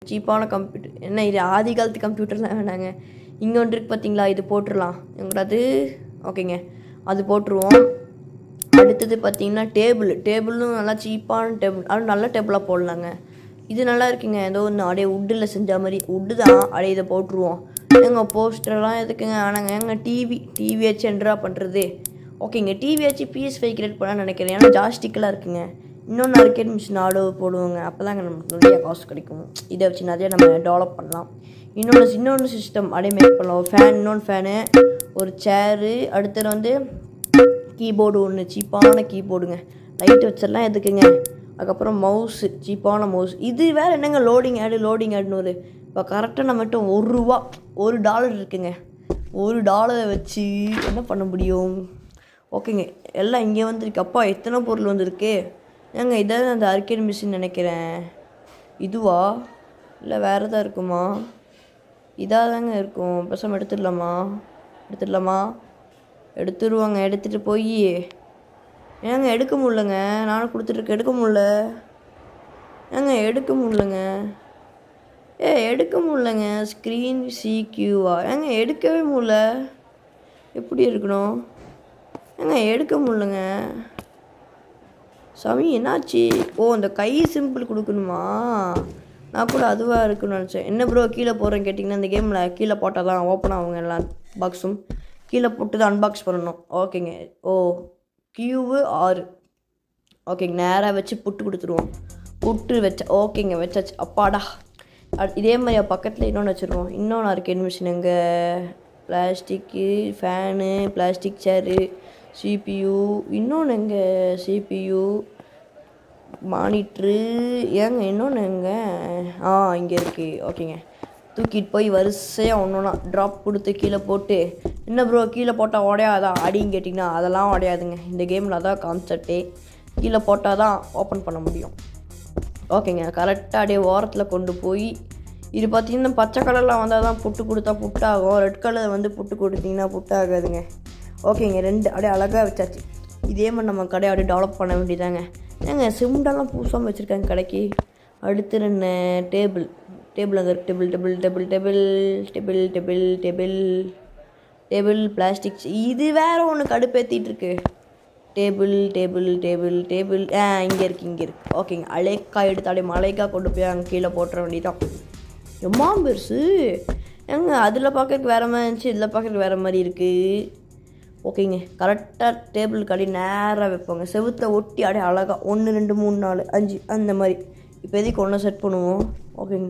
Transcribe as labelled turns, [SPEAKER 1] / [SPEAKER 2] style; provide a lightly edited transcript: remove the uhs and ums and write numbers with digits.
[SPEAKER 1] சீப்பான கம்ப்யூட்டர். என்ன இது ஆதி காலத்து கம்ப்யூட்டர்லாம் வேணாங்க. இங்கே ஒன்று இருக்குது பார்த்தீங்களா, இது போட்டுடலாம் எங்கடாது. ஓகேங்க, அது போட்டுருவோம். அடுத்தது பார்த்தீங்கன்னா டேபிளும் நல்லா சீப்பான டேபிள், அதுவும் நல்ல டேபிளாக போடலாங்க. இது நல்லா இருக்குங்க, ஏதோ ஒன்று அப்படியே உட்டில் செஞ்ச மாதிரி. உட்டு தான் அப்படியே இதை போட்டுருவோம். எங்கள் போஸ்டர்லாம் எதுக்குங்க ஆனாங்க. எங்கள் டிவி வச்சு என்ட்ரா பண்ணுறது. ஓகேங்க, டிவி வச்சு PS5 கிரியேட் பண்ண நினைக்கிறேன். ஏன்னா ஜாஸ்டிக்கெலாம் இருக்குங்க. இன்னொன்று ஆர்கேட் மிஷின் ஆர்டர் போடுவோங்க. அப்போ தாங்க நமக்கு நிறைய காசு கிடைக்கும். இதை வச்சு நிறைய நம்ம டெவலப் பண்ணலாம். இன்னொன்று சிஸ்டம் அப்படியே மேக் பண்ணலாம். ஒரு ஃபேன், இன்னொன்று ஃபேனு, ஒரு சேரு, அடுத்தது வந்து கீபோர்டு ஒன்று, சீப்பான கீபோர்டுங்க. லைட் வச்சிடலாம் எதுக்குங்க. அதுக்கப்புறம் மவுஸு, சீப்பான மவுஸ். இது வேறு என்னங்க லோடிங் ஆடுன்னு ஒரு இப்போ கரெக்டாக நம்மகிட்ட $1 $1 இருக்குங்க. $1 வச்சு என்ன பண்ண முடியும். ஓகேங்க, எல்லாம் இங்கே வந்துருக்கு. அப்பா எத்தனை பொருள் வந்துருக்கு. ஏங்க இதாவது அந்த ஆர்கேட் மிஷின் நினைக்கிறேன். இதுவா இல்லை வேறு எதாவது இருக்குமா? இதாக தாங்க இருக்கும். பேசாமல் எடுத்துடலாமா? எடுத்துருவாங்க. எடுத்துகிட்டு போய் ஏங்க எடுக்க முடியலங்க. நானும் கொடுத்துட்ருக்கேன், எடுக்க முடியல. ஏங்க எடுக்க முடியலங்க. ஸ்க்ரீன் CQவா? ஏங்க எடுக்கவே முடியல. எப்படி இருக்கணும்? ஏங்க எடுக்க முடியலங்க. சாமி என்னாச்சு? இந்த கை சிம்பிள் கொடுக்கணுமா? நான் கூட அதுவாக இருக்குன்னு நினச்சேன். என்ன ப்ரோ கீழே போடுறேன்னு கேட்டிங்கன்னா, இந்த கேமில் கீழே போட்டால் தான் ஓப்பன் ஆகுங்க. எல்லா பாக்ஸும் கீழே போட்டு தான் அன்பாக்ஸ் பண்ணணும். ஓகேங்க. Q6. ஓகேங்க, நேராக வச்சு புட்டு கொடுத்துருவோம். புட்டு ஓகேங்க வச்சாச்சு. அப்பாடா. இதே மாதிரி பக்கத்தில் இன்னொன்று வச்சுருவோம். இன்னொன்று ஆர்கேட் மிஷின் எங்கே? பிளாஸ்டிக்கு ஃபேனு, பிளாஸ்டிக் சேரு, CPU. இன்னொன்று எங்கே? CPU, monitor. ஏங்க இன்னொன்று எங்கே? இங்கே இருக்குது. ஓகேங்க, தூக்கிட்டு போய் வரிசையாக ஒன்றா ட்ராப் கொடுத்து கீழே போட்டு, என்ன ப்ரோ கீழே போட்டால் உடையாதா அப்படின்னு கேட்டிங்கன்னா, அதெல்லாம் உடையாதுங்க. இந்த கேமில் அதான் கான்செப்டே. கீழே போட்டால் தான் ஓப்பன் பண்ண முடியும். ஓகேங்க, கரெக்டாக அப்படியே ஓரத்தில் கொண்டு போய், இது பார்த்திங்கன்னா பச்சை கலரில் வந்தால் தான் புட்டு கொடுத்தா புட்டாகும். ரெட் கலர் வந்து புட்டு கொடுத்திங்கன்னா புட்டாகாதுங்க. ஓகேங்க, 2 அப்படியே அழகாக வச்சாச்சு. இதே மாதிரி நம்ம கடையை அப்படியே டெவலப் பண்ண வேண்டியதாங்க. ஏங்க சிமெண்டெல்லாம் பூசாமல் வச்சுருக்காங்க கடைக்கு. அடுத்து 2 டேபிள் அங்கே டேபிள் பிளாஸ்டிக். இது வேறு ஒன்று கடுப்பேற்றிட்டு இருக்கு. டேபிள் இங்கே இருக்குது. ஓகேங்க, அலைக்காய் எடுத்து அப்படியே மலைக்காய் கொண்டு போய் அங்கே கீழே போட்டுற வேண்டியதான். எம்மா பெருசு. ஏங்க அதில் பார்க்கறதுக்கு வேறு மாதிரி இருந்துச்சு, இதில் பார்க்கறதுக்கு வேறு மாதிரி இருக்குது. ஓகேங்க, கரெக்டாக டேபிள் கடை நேராக வைப்போங்க. செவுத்தை ஒட்டி அப்படியே அழகாக 1 2 3 4 5 அந்த மாதிரி. இப்போ எதுக்கு ஒன்று செட் பண்ணுவோம். ஓகேங்க.